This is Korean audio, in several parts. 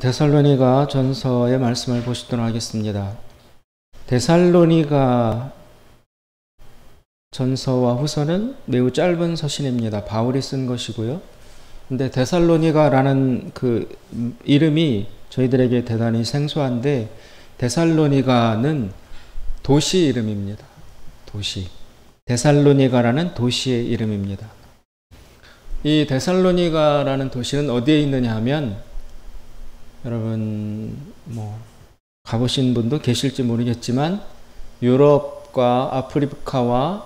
데살로니가 전서의 말씀을 보시도록 하겠습니다. 데살로니가 전서와 후서는 매우 짧은 서신입니다. 바울이 쓴 것이고요. 근데 데살로니가라는 그 이름이 저희들에게 대단히 생소한데, 데살로니가는 도시 이름입니다. 도시. 데살로니가라는 도시의 이름입니다. 이 데살로니가라는 도시는 어디에 있느냐 하면, 여러분 가보신 분도 계실지 모르겠지만 유럽과 아프리카와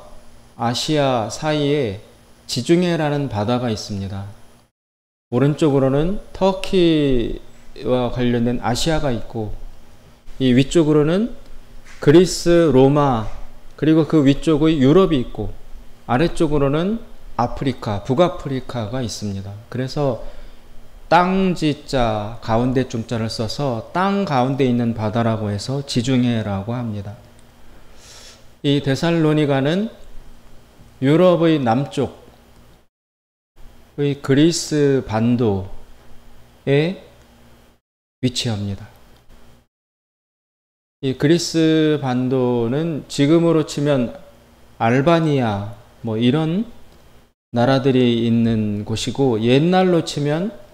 아시아 사이에 지중해라는 바다가 있습니다. 오른쪽으로는 터키와 관련된 아시아가 있고, 이 위쪽으로는 그리스, 로마, 그리고 그 위쪽의 유럽이 있고, 아래쪽으로는 아프리카, 북아프리카가 있습니다. 그래서 땅지자 가운데 중자를 써서 땅 가운데 있는 바다라고 해서 지중해라고 합니다. 이 데살로니가는 유럽의 남쪽의 그리스 반도에 위치합니다. 이 그리스 반도는 지금으로 치면 알바니아 이런 나라들이 있는 곳이고, 옛날로 치면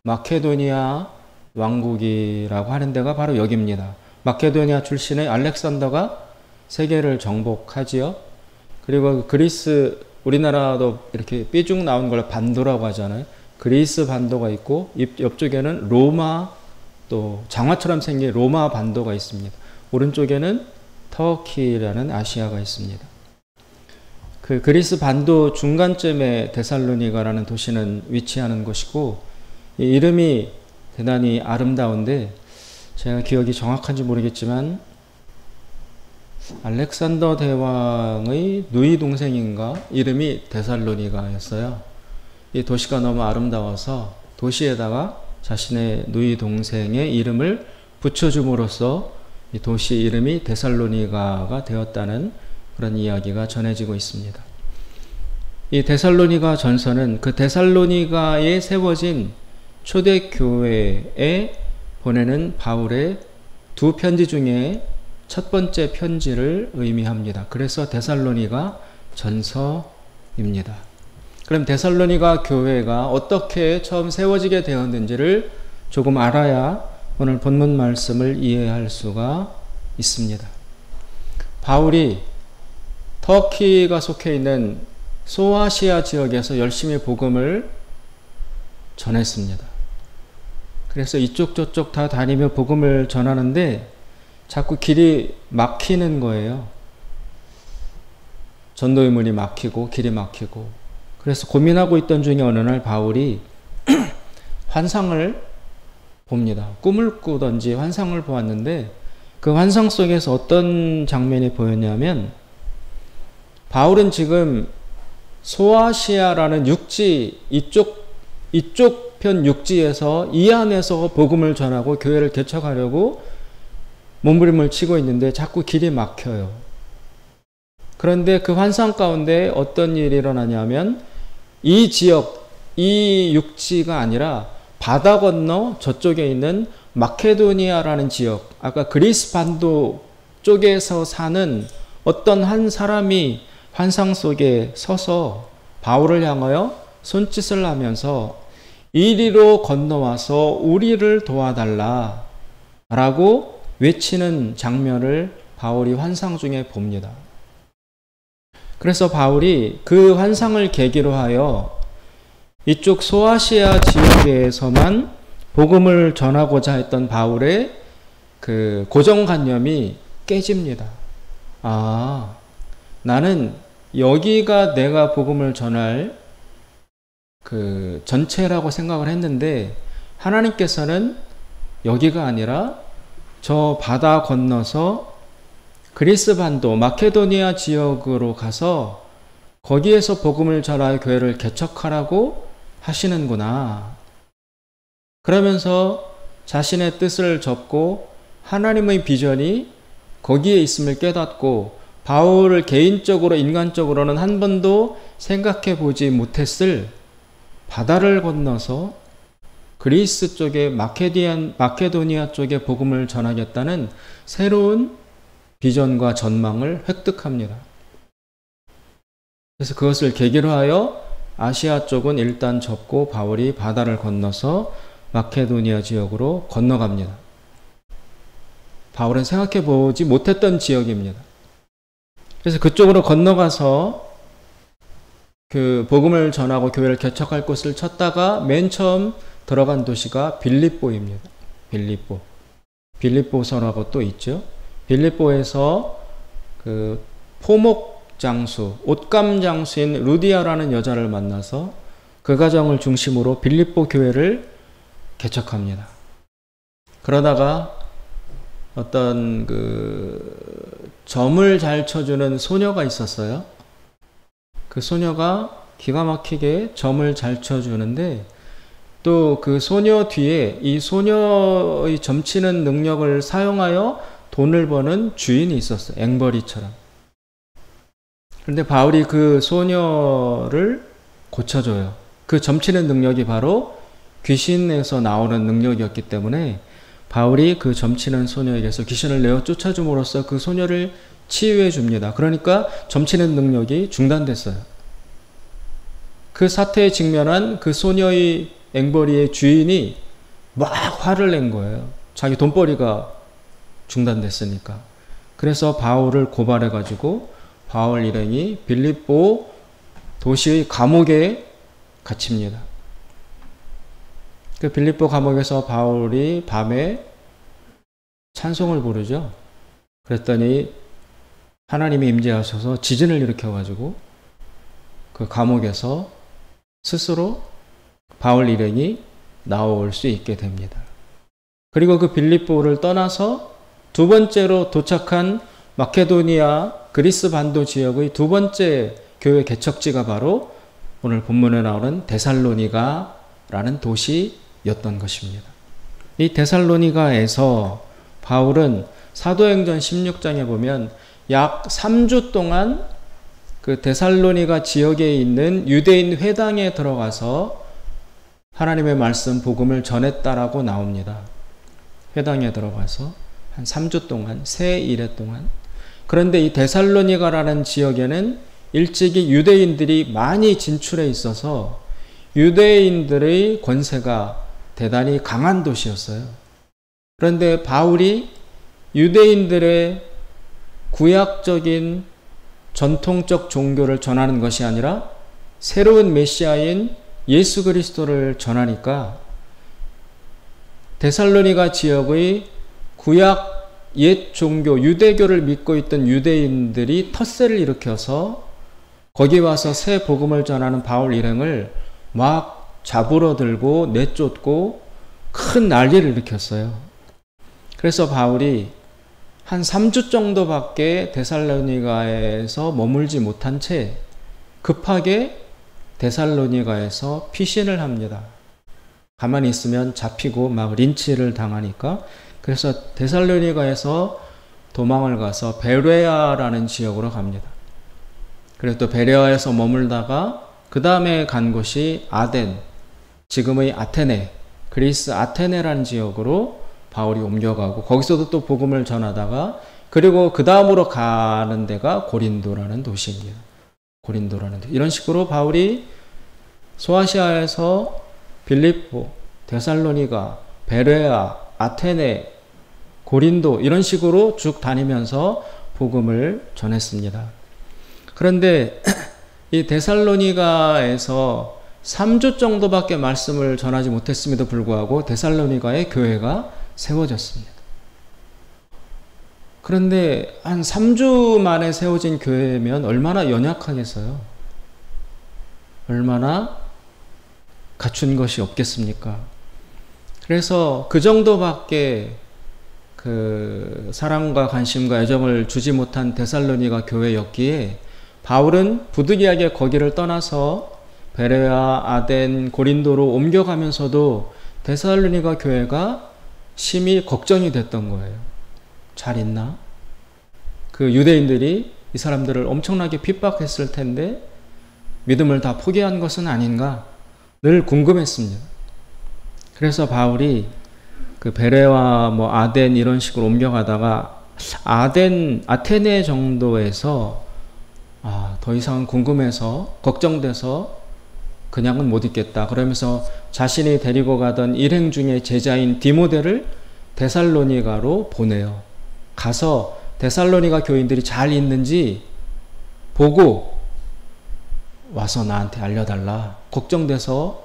마케도니아 왕국이라고 하는 데가 바로 여기입니다. 마케도니아 출신의 알렉산더가 세계를 정복하지요. 그리고 그리스, 우리나라도 이렇게 삐죽 나온 걸 반도라고 하잖아요. 그리스 반도가 있고, 옆쪽에는 로마, 또 장화처럼 생긴 로마 반도가 있습니다. 오른쪽에는 터키라는 아시아가 있습니다. 그 그리스 반도 중간쯤에 데살로니가라는 도시는 위치하는 곳이고, 이 이름이 대단히 아름다운데, 제가 기억이 정확한지 모르겠지만 알렉산더 대왕의 누이 동생인가 이름이 데살로니가였어요. 이 도시가 너무 아름다워서 도시에다가 자신의 누이 동생의 이름을 붙여줌으로써 이 도시 이름이 데살로니가가 되었다는 그런 이야기가 전해지고 있습니다. 이 데살로니가 전서는 그 데살로니가에 세워진 초대교회에 보내는 바울의 두 편지 중에 첫 번째 편지를 의미합니다. 그래서 데살로니가 전서입니다. 그럼 데살로니가 교회가 어떻게 처음 세워지게 되었는지를 조금 알아야 오늘 본문 말씀을 이해할 수가 있습니다. 바울이 터키가 속해 있는 소아시아 지역에서 열심히 복음을 전했습니다. 그래서 이쪽 저쪽 다 다니며 복음을 전하는데 자꾸 길이 막히는 거예요. 전도의 문이 막히고 길이 막히고. 그래서 고민하고 있던 중에 어느 날 바울이 환상을 봅니다. 꿈을 꾸던지 환상을 보았는데, 그 환상 속에서 어떤 장면이 보였냐면, 바울은 지금 소아시아라는 육지, 이쪽 편 육지에서 이 안에서 복음을 전하고 교회를 개척하려고 몸부림을 치고 있는데 자꾸 길이 막혀요. 그런데 그 환상 가운데 어떤 일이 일어나냐면, 이 지역, 이 육지가 아니라 바다 건너 저쪽에 있는 마케도니아라는 지역, 아까 그리스 반도 쪽에서 사는 어떤 한 사람이 환상 속에 서서 바울을 향하여 손짓을 하면서 이리로 건너와서 우리를 도와달라 라고 외치는 장면을 바울이 환상 중에 봅니다. 그래서 바울이 그 환상을 계기로 하여 이쪽 소아시아 지역에서만 복음을 전하고자 했던 바울의 그 고정관념이 깨집니다. 아, 나는 여기가 내가 복음을 전할 그 전체라고 생각을 했는데, 하나님께서는 여기가 아니라 저 바다 건너서 그리스 반도 마케도니아 지역으로 가서 거기에서 복음을 전하여 교회를 개척하라고 하시는구나. 그러면서 자신의 뜻을 접고 하나님의 비전이 거기에 있음을 깨닫고, 바울을 개인적으로 인간적으로는 한 번도 생각해 보지 못했을 바다를 건너서 그리스 쪽에 마케도니아 쪽에 복음을 전하겠다는 새로운 비전과 전망을 획득합니다. 그래서 그것을 계기로 하여 아시아 쪽은 일단 접고 바울이 바다를 건너서 마케도니아 지역으로 건너갑니다. 바울은 생각해 보지 못했던 지역입니다. 그래서 그쪽으로 건너가서 그 복음을 전하고 교회를 개척할 곳을 찾다가 맨 처음 들어간 도시가 빌립보입니다. 빌립보서라고 또 있죠. 빌립보에서 그 포목 장수, 옷감 장수인 루디아라는 여자를 만나서 그 가정을 중심으로 빌립보 교회를 개척합니다. 그러다가 어떤 그 점을 잘 쳐주는 소녀가 있었어요. 그 소녀가 기가 막히게 점을 잘 쳐주는데 또 그 소녀 뒤에 이 소녀의 점치는 능력을 사용하여 돈을 버는 주인이 있었어요. 앵벌이처럼. 그런데 바울이 그 소녀를 고쳐줘요. 그 점치는 능력이 바로 귀신에서 나오는 능력이었기 때문에 바울이 그 점치는 소녀에게서 귀신을 내어 쫓아줌으로써 그 소녀를 치유해 줍니다. 그러니까 점치는 능력이 중단됐어요. 그 사태에 직면한 그 소녀의 앵벌이의 주인이 막 화를 낸 거예요. 자기 돈벌이가 중단됐으니까. 그래서 바울을 고발해가지고 바울 일행이 빌립보 도시의 감옥에 갇힙니다. 그 빌립보 감옥에서 바울이 밤에 찬송을 부르죠. 그랬더니 하나님이 임재하셔서 지진을 일으켜가지고 그 감옥에서 스스로 바울 일행이 나올 수 있게 됩니다. 그리고 그 빌립보를 떠나서 두 번째로 도착한 마케도니아 그리스 반도 지역의 두 번째 교회 개척지가 바로 오늘 본문에 나오는 데살로니가라는 도시였던 것입니다. 이 데살로니가에서 바울은 사도행전 16장에 보면 약 3주 동안 그 데살로니가 지역에 있는 유대인 회당에 들어가서 하나님의 말씀 복음을 전했다라고 나옵니다. 회당에 들어가서 한 3주 동안, 세 일회 동안. 그런데 이 데살로니가라는 지역에는 일찍이 유대인들이 많이 진출해 있어서 유대인들의 권세가 대단히 강한 도시였어요. 그런데 바울이 유대인들의 구약적인 전통적 종교를 전하는 것이 아니라 새로운 메시아인 예수 그리스도를 전하니까 데살로니가 지역의 구약 옛 종교 유대교를 믿고 있던 유대인들이 텃세를 일으켜서 거기 와서 새 복음을 전하는 바울 일행을 막 잡으러 들고 내쫓고 큰 난리를 일으켰어요. 그래서 바울이 한 3주 정도밖에 데살로니가에서 머물지 못한 채 급하게 데살로니가에서 피신을 합니다. 가만히 있으면 잡히고 막 린치를 당하니까. 그래서 데살로니가에서 도망을 가서 베레아라는 지역으로 갑니다. 그리고 또 베레아에서 머물다가 그 다음에 간 곳이 아덴, 지금의 아테네, 그리스 아테네라는 지역으로 바울이 옮겨가고 거기서도 또 복음을 전하다가 그리고 그 다음으로 가는 데가 고린도라는 도시입니다. 이런 식으로 바울이 소아시아에서 빌립보, 데살로니가, 베레아, 아테네, 고린도 이런 식으로 쭉 다니면서 복음을 전했습니다. 그런데 이 데살로니가에서 3주 정도밖에 말씀을 전하지 못했음에도 불구하고 데살로니가의 교회가 세워졌습니다. 그런데 한 3주 만에 세워진 교회면 얼마나 연약하겠어요? 얼마나 갖춘 것이 없겠습니까? 그래서 그 정도밖에 그 사랑과 관심과 애정을 주지 못한 데살로니가 교회였기에 바울은 부득이하게 거기를 떠나서 베레아, 아덴, 고린도로 옮겨가면서도 데살로니가 교회가 심히 걱정이 됐던 거예요. 잘 있나? 그 유대인들이 이 사람들을 엄청나게 핍박했을 텐데 믿음을 다 포기한 것은 아닌가? 늘 궁금했습니다. 그래서 바울이 그 베레와 뭐 아덴 이런 식으로 옮겨가다가 아테네 정도에서 더 이상 궁금해서 걱정돼서 그냥은 못 있겠다. 그러면서 자신이 데리고 가던 일행 중에 제자인 디모데를 데살로니가로 보내요. 가서 데살로니가 교인들이 잘 있는지 보고 와서 나한테 알려달라. 걱정돼서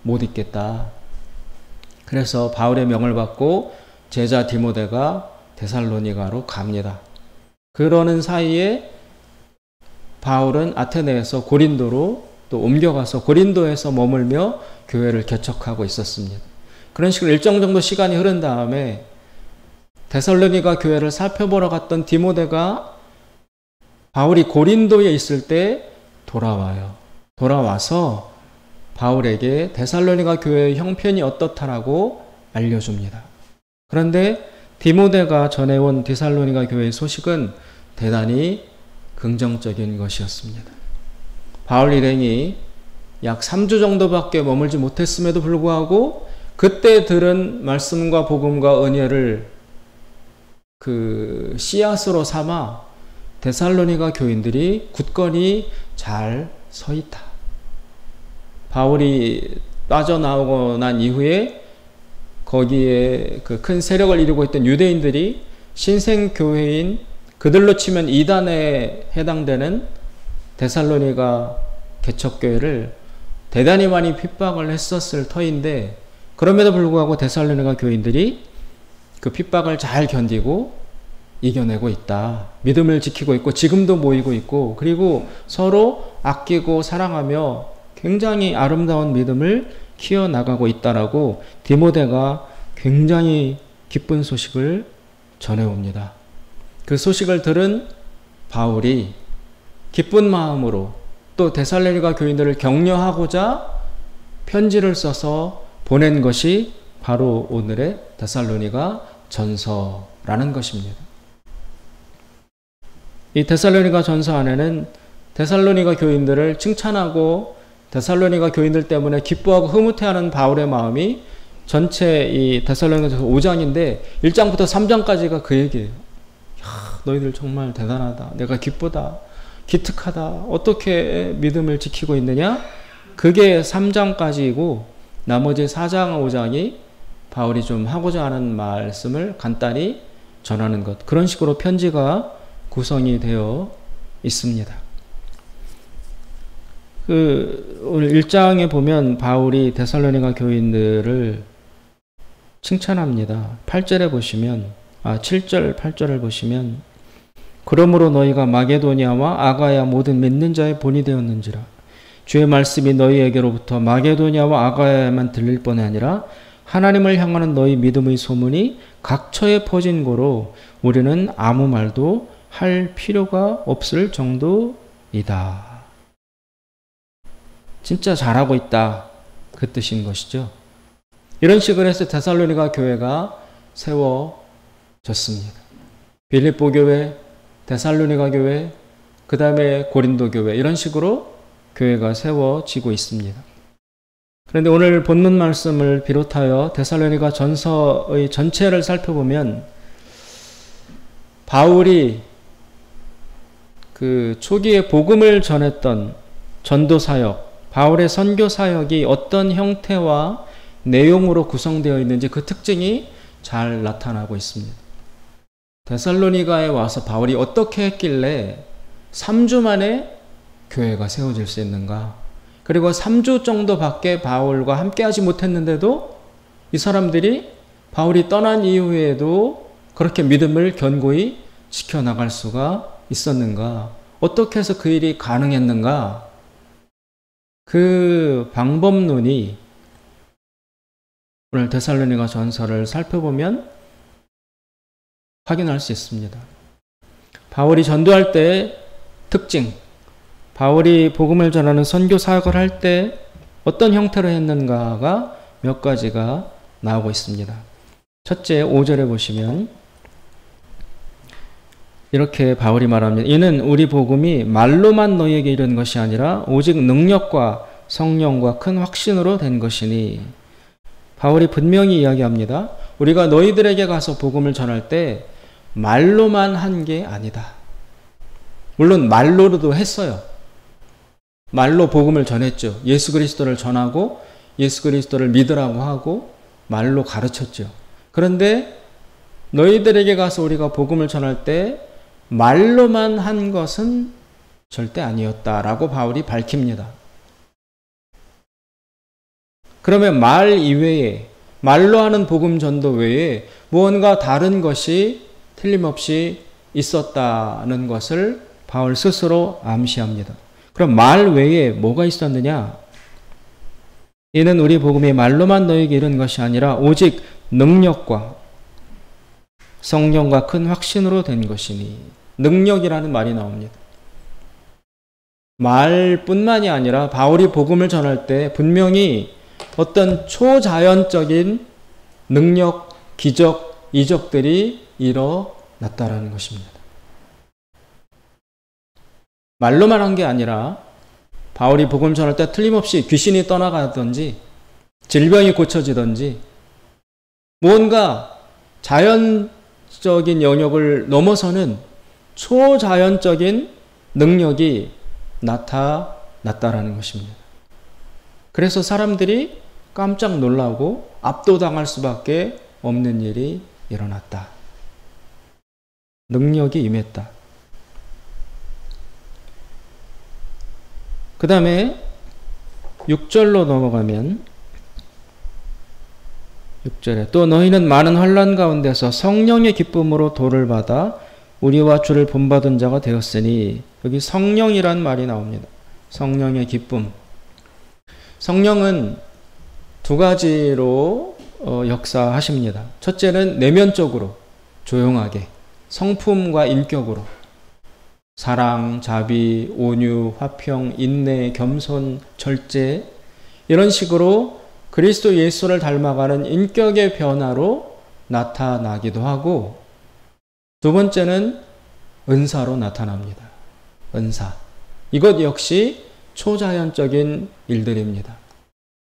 못 있겠다. 그래서 바울의 명을 받고 제자 디모데가 데살로니가로 갑니다. 그러는 사이에 바울은 아테네에서 고린도로 또 옮겨가서 고린도에서 머물며 교회를 개척하고 있었습니다. 그런 식으로 일정 정도 시간이 흐른 다음에 데살로니가 교회를 살펴보러 갔던 디모데가 바울이 고린도에 있을 때 돌아와요. 돌아와서 바울에게 데살로니가 교회의 형편이 어떻다라고 알려줍니다. 그런데 디모데가 전해온 데살로니가 교회의 소식은 대단히 긍정적인 것이었습니다. 바울 일행이 약 3주 정도밖에 머물지 못했음에도 불구하고 그때 들은 말씀과 복음과 은혜를 그 씨앗으로 삼아 데살로니가 교인들이 굳건히 잘 서 있다. 바울이 빠져나오고 난 이후에 거기에 그 큰 세력을 이루고 있던 유대인들이 신생교회인 그들로 치면 이단에 해당되는 데살로니가 개척교회를 대단히 많이 핍박을 했었을 터인데 그럼에도 불구하고 데살로니가 교인들이 그 핍박을 잘 견디고 이겨내고 있다. 믿음을 지키고 있고 지금도 모이고 있고 그리고 서로 아끼고 사랑하며 굉장히 아름다운 믿음을 키워나가고 있다라고 디모데가 굉장히 기쁜 소식을 전해옵니다. 그 소식을 들은 바울이 기쁜 마음으로 또 데살로니가 교인들을 격려하고자 편지를 써서 보낸 것이 바로 오늘의 데살로니가 전서라는 것입니다. 이 데살로니가 전서 안에는 데살로니가 교인들을 칭찬하고 데살로니가 교인들 때문에 기뻐하고 흐뭇해하는 바울의 마음이 전체 이 데살로니가 전서 5장인데 1장부터 3장까지가 그 얘기예요. 너희들 정말 대단하다. 내가 기쁘다. 기특하다. 어떻게 믿음을 지키고 있느냐? 그게 3장까지이고 나머지 4장, 5장이 바울이 좀 하고자 하는 말씀을 간단히 전하는 것. 그런 식으로 편지가 구성이 되어 있습니다. 오늘 1장에 보면 바울이 데살로니가 교인들을 칭찬합니다. 8절에 보시면 7절, 8절을 보시면 그러므로 너희가 마게도니아와 아가야 모든 믿는 자의 본이 되었는지라. 주의 말씀이 너희에게로부터 마게도니아와 아가야에만 들릴 뿐이 아니라 하나님을 향하는 너희 믿음의 소문이 각처에 퍼진 고로 우리는 아무 말도 할 필요가 없을 정도이다. 진짜 잘하고 있다. 그 뜻인 것이죠. 이런 식으로 해서 데살로니가 교회가 세워졌습니다. 빌립보 교회, 데살로니가 교회, 그 다음에 고린도 교회 이런 식으로 교회가 세워지고 있습니다. 그런데 오늘 본문 말씀을 비롯하여 데살로니가 전서의 전체를 살펴보면 바울이 그 초기에 복음을 전했던 전도 사역, 바울의 선교 사역이 어떤 형태와 내용으로 구성되어 있는지 그 특징이 잘 나타나고 있습니다. 데살로니가에 와서 바울이 어떻게 했길래 3주 만에 교회가 세워질 수 있는가? 그리고 3주 정도밖에 바울과 함께하지 못했는데도 이 사람들이 바울이 떠난 이후에도 그렇게 믿음을 견고히 지켜나갈 수가 있었는가? 어떻게 해서 그 일이 가능했는가? 그 방법론이 오늘 데살로니가 전서를 살펴보면 확인할 수 있습니다. 바울이 전도할 때 특징, 바울이 복음을 전하는 선교 사역을 할 때 어떤 형태로 했는가가 몇 가지가 나오고 있습니다. 첫째, 5절에 보시면 이렇게 바울이 말합니다. 이는 우리 복음이 말로만 너희에게 이른 것이 아니라 오직 능력과 성령과 큰 확신으로 된 것이니 바울이 분명히 이야기합니다. 우리가 너희들에게 가서 복음을 전할 때 말로만 한 게 아니다. 물론 말로도 했어요. 말로 복음을 전했죠. 예수 그리스도를 전하고 예수 그리스도를 믿으라고 하고 말로 가르쳤죠. 그런데 너희들에게 가서 우리가 복음을 전할 때 말로만 한 것은 절대 아니었다라고 바울이 밝힙니다. 그러면 말 이외에, 말로 하는 복음 전도 외에 무언가 다른 것이 틀림없이 있었다는 것을 바울 스스로 암시합니다. 그럼 말 외에 뭐가 있었느냐? 이는 우리 복음이 말로만 너에게 이른 것이 아니라 오직 능력과 성령과 큰 확신으로 된 것이니. 능력이라는 말이 나옵니다. 말뿐만이 아니라 바울이 복음을 전할 때 분명히 어떤 초자연적인 능력, 기적, 이적들이 일어났다라는 것입니다. 말로만 한 게 아니라 바울이 복음 전할 때 틀림없이 귀신이 떠나가든지 질병이 고쳐지든지 무언가 자연적인 영역을 넘어서는 초자연적인 능력이 나타났다라는 것입니다. 그래서 사람들이 깜짝 놀라고 압도당할 수밖에 없는 일이 일어났다. 능력이 임했다. 그 다음에 6절로 넘어가면 6절에 또 너희는 많은 환난 가운데서 성령의 기쁨으로 도를 받아 우리와 주를 본받은 자가 되었으니 여기 성령이란 말이 나옵니다. 성령의 기쁨. 성령은 두 가지로 역사하십니다. 첫째는 내면적으로 조용하게 성품과 인격으로 사랑, 자비, 온유, 화평, 인내, 겸손, 절제 이런 식으로 그리스도 예수를 닮아가는 인격의 변화로 나타나기도 하고 두 번째는 은사로 나타납니다. 은사. 이것 역시 초자연적인 일들입니다.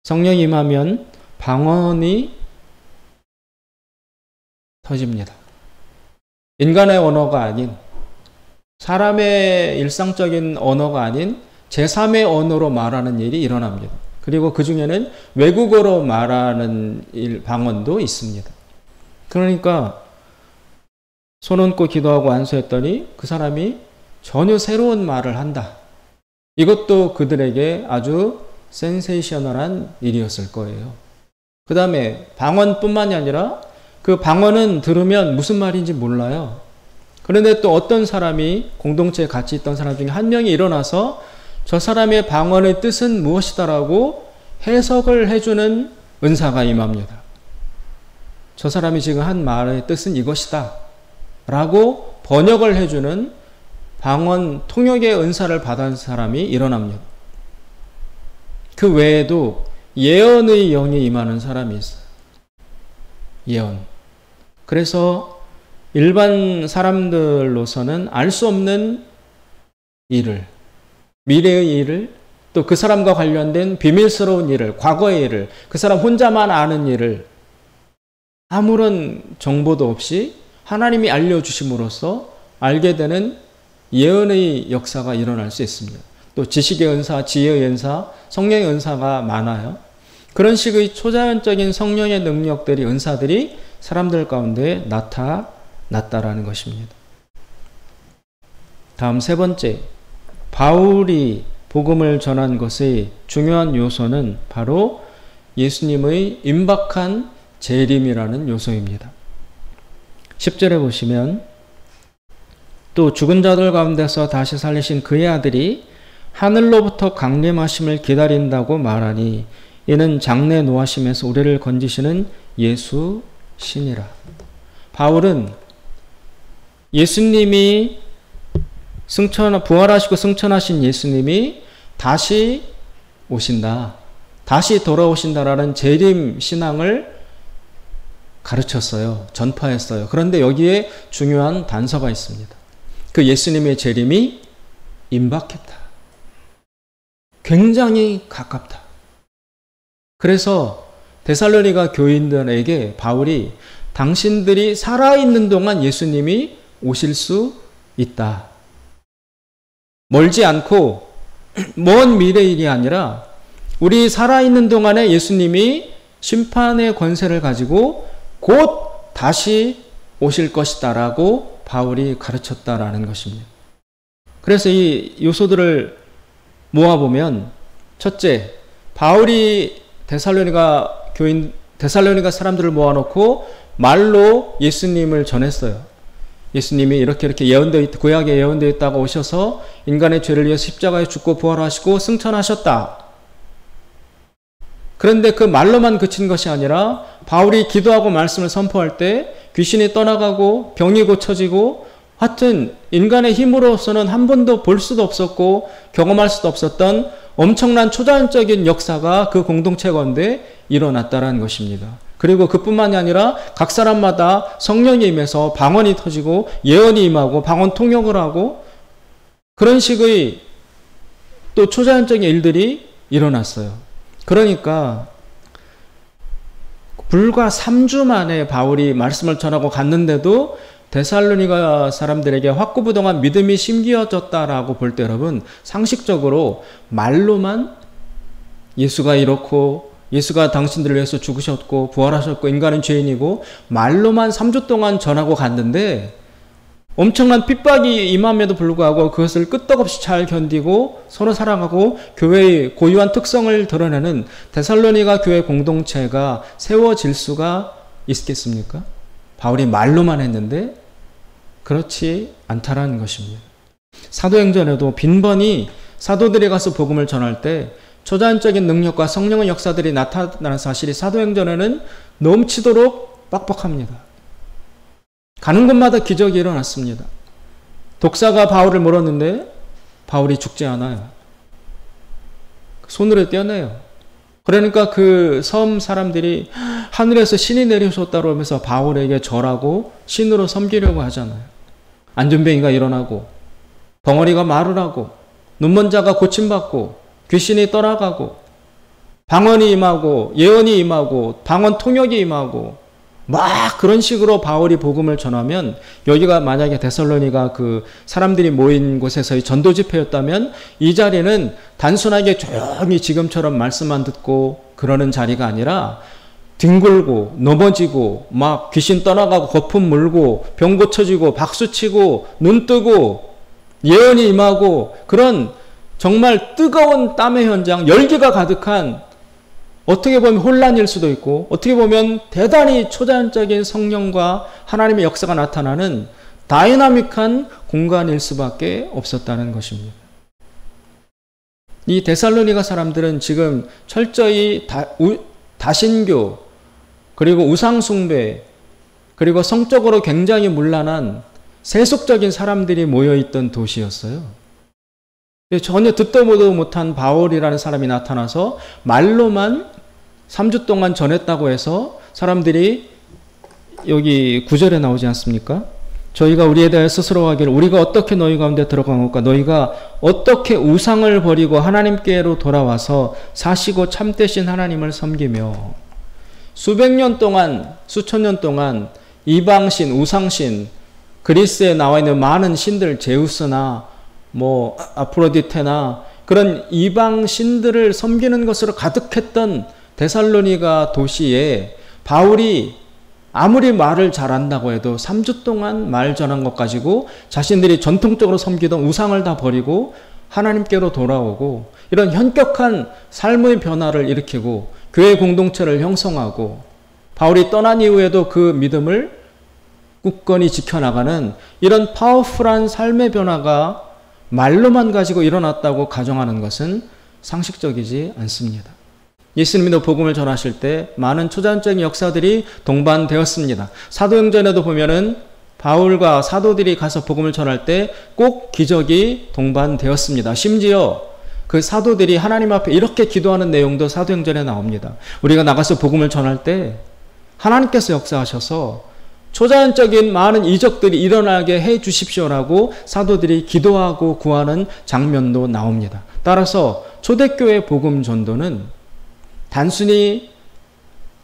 성령이 임하면 방언이 터집니다. 인간의 언어가 아닌 사람의 일상적인 언어가 아닌 제3의 언어로 말하는 일이 일어납니다. 그리고 그 중에는 외국어로 말하는 방언도 있습니다. 그러니까 손 얹고 기도하고 안수했더니 그 사람이 전혀 새로운 말을 한다. 이것도 그들에게 아주 센세이셔널한 일이었을 거예요. 그 다음에 방언뿐만이 아니라 그 방언은 들으면 무슨 말인지 몰라요. 그런데 또 어떤 사람이 공동체에 같이 있던 사람 중에 한 명이 일어나서 저 사람의 방언의 뜻은 무엇이다라고 해석을 해주는 은사가 임합니다. 저 사람이 지금 한 말의 뜻은 이것이다 라고 번역을 해주는 방언 통역의 은사를 받은 사람이 일어납니다. 그 외에도 예언의 영이 임하는 사람이 있어요. 예언. 그래서 일반 사람들로서는 알 수 없는 일을, 미래의 일을, 또 그 사람과 관련된 비밀스러운 일을, 과거의 일을, 그 사람 혼자만 아는 일을 아무런 정보도 없이 하나님이 알려주심으로써 알게 되는 예언의 역사가 일어날 수 있습니다. 또 지식의 은사, 지혜의 은사, 성령의 은사가 많아요. 그런 식의 초자연적인 성령의 능력들이, 은사들이 사람들 가운데 나타났다라는 것입니다. 다음 세 번째, 바울이 복음을 전한 것의 중요한 요소는 바로 예수님의 임박한 재림이라는 요소입니다. 10절에 보시면 또 죽은 자들 가운데서 다시 살리신 그의 아들이 하늘로부터 강림하심을 기다린다고 말하니 이는 장래 노하심에서 우리를 건지시는 예수 신이라. 바울은 예수님이 부활하시고 승천하신 예수님이 다시 오신다. 다시 돌아오신다라는 재림 신앙을 가르쳤어요. 전파했어요. 그런데 여기에 중요한 단서가 있습니다. 그 예수님의 재림이 임박했다. 굉장히 가깝다. 그래서 데살로니가 교인들에게 바울이 당신들이 살아있는 동안 예수님이 오실 수 있다. 멀지 않고 먼 미래일이 아니라 우리 살아있는 동안에 예수님이 심판의 권세를 가지고 곧 다시 오실 것이다라고 바울이 가르쳤다라는 것입니다. 그래서 이 요소들을 모아보면 첫째, 바울이 데살로니가 사람들을 모아놓고 말로 예수님을 전했어요. 예수님이 이렇게 구약에 예언되어 있다가 오셔서 인간의 죄를 위해 십자가에 죽고 부활하시고 승천하셨다. 그런데 그 말로만 그친 것이 아니라 바울이 기도하고 말씀을 선포할 때 귀신이 떠나가고 병이 고쳐지고 하여튼 인간의 힘으로서는 한 번도 볼 수도 없었고 경험할 수도 없었던 엄청난 초자연적인 역사가 그 공동체 가운데 일어났다는 것입니다. 그리고 그뿐만이 아니라 각 사람마다 성령이 임해서 방언이 터지고 예언이 임하고 방언 통역을 하고 그런 식의 또 초자연적인 일들이 일어났어요. 그러니까 불과 3주 만에 바울이 말씀을 전하고 갔는데도 데살로니가 사람들에게 확고부동한 믿음이 심겨졌다라고 볼 때 여러분, 상식적으로 말로만 예수가 이렇고 예수가 당신들을 위해서 죽으셨고 부활하셨고 인간은 죄인이고 말로만 3주 동안 전하고 갔는데 엄청난 핍박이 임함에도 불구하고 그것을 끄떡없이 잘 견디고 서로 사랑하고 교회의 고유한 특성을 드러내는 데살로니가 교회 공동체가 세워질 수가 있겠습니까? 바울이 말로만 했는데 그렇지 않다라는 것입니다. 사도행전에도 빈번히 사도들이 가서 복음을 전할 때 초자연적인 능력과 성령의 역사들이 나타나는 사실이 사도행전에는 넘치도록 빡빡합니다. 가는 곳마다 기적이 일어났습니다. 독사가 바울을 물었는데 바울이 죽지 않아요. 손으로 떼어내요. 그러니까 그 섬 사람들이 하늘에서 신이 내려오셨다고 하면서 바울에게 절하고 신으로 섬기려고 하잖아요. 안전뱅이가 일어나고 벙어리가 말을 하고 눈먼 자가 고침받고 귀신이 떠나가고 방언이 임하고 예언이 임하고 방언 통역이 임하고 막 그런 식으로 바울이 복음을 전하면 여기가 만약에 데살로니가 그 사람들이 모인 곳에서의 전도 집회였다면 이 자리는 단순하게 조용히 지금처럼 말씀만 듣고 그러는 자리가 아니라 뒹굴고 넘어지고 막 귀신 떠나가고 거품 물고 병 고쳐지고 박수치고 눈 뜨고 예언이 임하고 그런 정말 뜨거운 땀의 현장, 열기가 가득한 어떻게 보면 혼란일 수도 있고 어떻게 보면 대단히 초자연적인 성령과 하나님의 역사가 나타나는 다이나믹한 공간일 수밖에 없었다는 것입니다. 이 데살로니가 사람들은 지금 철저히 다신교 그리고 우상숭배 그리고 성적으로 굉장히 문란한 세속적인 사람들이 모여있던 도시였어요. 전혀 듣도 보도 못한 바울이라는 사람이 나타나서 말로만 3주 동안 전했다고 해서 사람들이 여기 9절에 나오지 않습니까? 저희가 우리에 대해 스스로 하기를 우리가 어떻게 너희 가운데 들어간 것과 너희가 어떻게 우상을 버리고 하나님께로 돌아와서 사시고 참되신 하나님을 섬기며 수백 년 동안 수천 년 동안 이방신, 우상신 그리스에 나와 있는 많은 신들 제우스나 뭐 아프로디테나 그런 이방 신들을 섬기는 것으로 가득했던 데살로니가 도시에 바울이 아무리 말을 잘한다고 해도 3주 동안 말 전한 것 가지고 자신들이 전통적으로 섬기던 우상을 다 버리고 하나님께로 돌아오고 이런 현격한 삶의 변화를 일으키고 교회 공동체를 형성하고 바울이 떠난 이후에도 그 믿음을 굳건히 지켜나가는 이런 파워풀한 삶의 변화가 말로만 가지고 일어났다고 가정하는 것은 상식적이지 않습니다. 예수님도 복음을 전하실 때 많은 초자연적인 역사들이 동반되었습니다. 사도행전에도 보면은 바울과 사도들이 가서 복음을 전할 때 꼭 기적이 동반되었습니다. 심지어 그 사도들이 하나님 앞에 이렇게 기도하는 내용도 사도행전에 나옵니다. 우리가 나가서 복음을 전할 때 하나님께서 역사하셔서 초자연적인 많은 이적들이 일어나게 해 주십시오라고 사도들이 기도하고 구하는 장면도 나옵니다. 따라서 초대교회 복음 전도는 단순히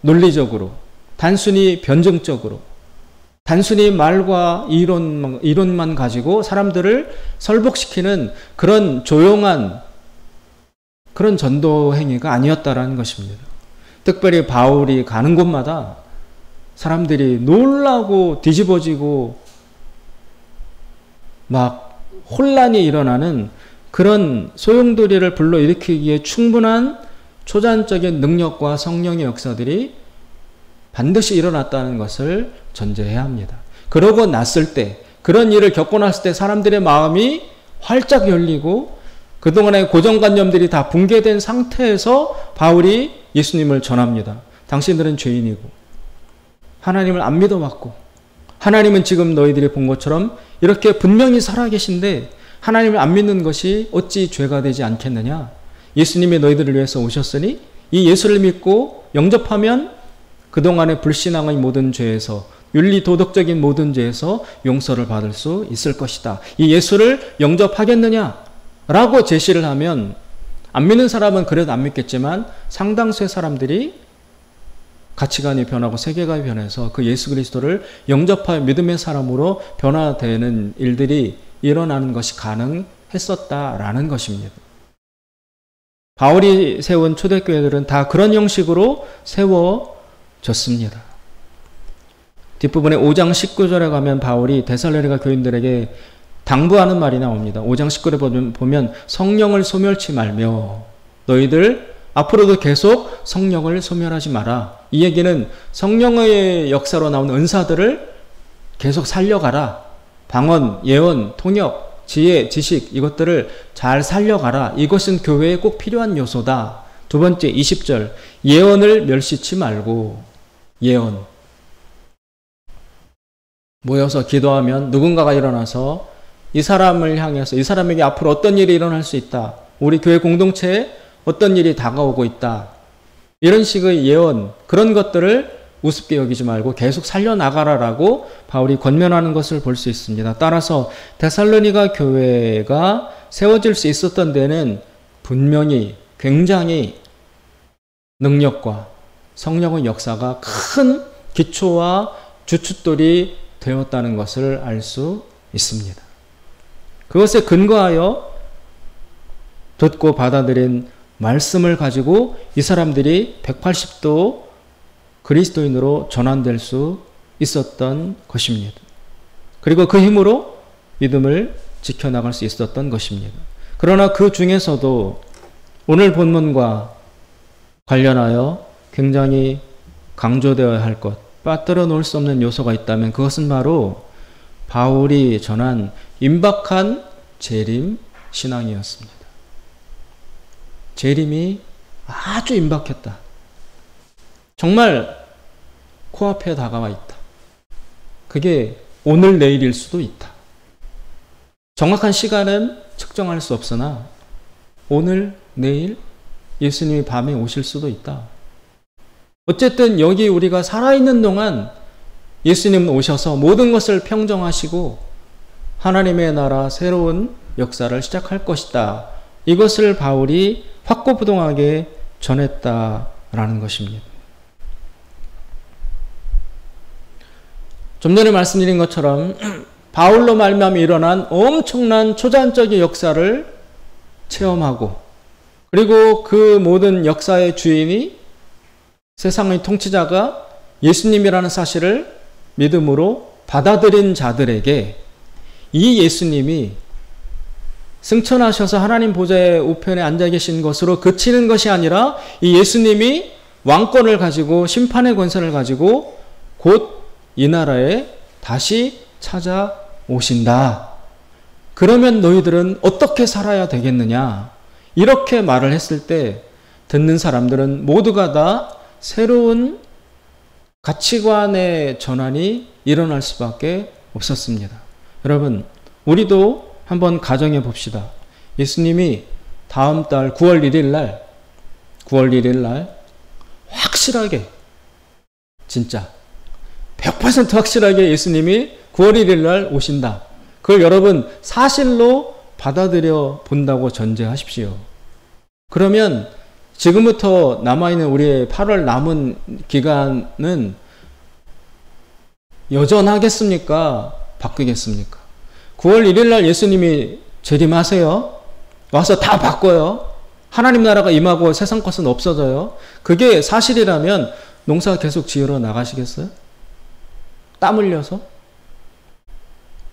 논리적으로, 단순히 변증적으로, 단순히 말과 이론만 가지고 사람들을 설복시키는 그런 조용한 그런 전도 행위가 아니었다라는 것입니다. 특별히 바울이 가는 곳마다 사람들이 놀라고 뒤집어지고 막 혼란이 일어나는 그런 소용돌이를 불러일으키기에 충분한 초자연적인 능력과 성령의 역사들이 반드시 일어났다는 것을 전제해야 합니다. 그러고 났을 때, 그런 일을 겪고 났을 때 사람들의 마음이 활짝 열리고 그동안의 고정관념들이 다 붕괴된 상태에서 바울이 예수님을 전합니다. 당신들은 죄인이고 하나님을 안 믿어왔고 하나님은 지금 너희들이 본 것처럼 이렇게 분명히 살아계신데 하나님을 안 믿는 것이 어찌 죄가 되지 않겠느냐. 예수님이 너희들을 위해서 오셨으니 이 예수를 믿고 영접하면 그동안의 불신앙의 모든 죄에서, 윤리 도덕적인 모든 죄에서 용서를 받을 수 있을 것이다. 이 예수를 영접하겠느냐? 라고 제시를 하면 안 믿는 사람은 그래도 안 믿겠지만 상당수의 사람들이 가치관이 변하고 세계관이 변해서 그 예수 그리스도를 영접하여 믿음의 사람으로 변화되는 일들이 일어나는 것이 가능했었다라는 것입니다. 바울이 세운 초대교회들은 다 그런 형식으로 세워졌습니다. 뒷부분에 5장 19절에 가면 바울이 데살로니가 교인들에게 당부하는 말이 나옵니다. 5장 19절에 보면 성령을 소멸치 말며 너희들 앞으로도 계속 성령을 소멸하지 마라. 이 얘기는 성령의 역사로 나오는 은사들을 계속 살려가라. 방언, 예언, 통역, 지혜, 지식 이것들을 잘 살려가라. 이것은 교회에 꼭 필요한 요소다. 두 번째 20절 예언을 멸시치 말고 예언. 모여서 기도하면 누군가가 일어나서 이 사람을 향해서 이 사람에게 앞으로 어떤 일이 일어날 수 있다. 우리 교회 공동체에 어떤 일이 다가오고 있다. 이런 식의 예언, 그런 것들을 우습게 여기지 말고 계속 살려나가라라고 바울이 권면하는 것을 볼 수 있습니다. 따라서 데살로니가 교회가 세워질 수 있었던 데는 분명히 굉장히 능력과 성령의 역사가 큰 기초와 주춧돌이 되었다는 것을 알 수 있습니다. 그것에 근거하여 듣고 받아들인 말씀을 가지고 이 사람들이 180도 그리스도인으로 전환될 수 있었던 것입니다. 그리고 그 힘으로 믿음을 지켜나갈 수 있었던 것입니다. 그러나 그 중에서도 오늘 본문과 관련하여 굉장히 강조되어야 할 것, 빠뜨려 놓을 수 없는 요소가 있다면 그것은 바로 바울이 전한 임박한 재림 신앙이었습니다. 재림이 아주 임박했다. 정말 코앞에 다가와 있다. 그게 오늘 내일일 수도 있다. 정확한 시간은 측정할 수 없으나 오늘 내일 예수님이 밤에 오실 수도 있다. 어쨌든 여기 우리가 살아있는 동안 예수님은 오셔서 모든 것을 평정하시고 하나님의 나라 새로운 역사를 시작할 것이다. 이것을 바울이 확고부동하게 전했다라는 것입니다. 좀 전에 말씀드린 것처럼 바울로 말미암아 일어난 엄청난 초자연적인 역사를 체험하고 그리고 그 모든 역사의 주인이 세상의 통치자가 예수님이라는 사실을 믿음으로 받아들인 자들에게 이 예수님이 승천하셔서 하나님 보좌의 우편에 앉아 계신 것으로 그치는 것이 아니라 이 예수님이 왕권을 가지고 심판의 권세를 가지고 곧 이 나라에 다시 찾아오신다. 그러면 너희들은 어떻게 살아야 되겠느냐? 이렇게 말을 했을 때 듣는 사람들은 모두가 다 새로운 가치관의 전환이 일어날 수밖에 없었습니다. 여러분, 우리도 한번 가정해 봅시다. 예수님이 다음 달 9월 1일 날 확실하게 진짜 100% 확실하게 예수님이 9월 1일 날 오신다. 그걸 여러분 사실로 받아들여 본다고 전제하십시오. 그러면 지금부터 남아있는 우리의 8월 남은 기간은 여전하겠습니까? 바뀌겠습니까? 9월 1일 날 예수님이 재림하세요. 와서 다 바꿔요. 하나님 나라가 임하고 세상 것은 없어져요. 그게 사실이라면 농사 계속 지으러 나가시겠어요? 땀 흘려서?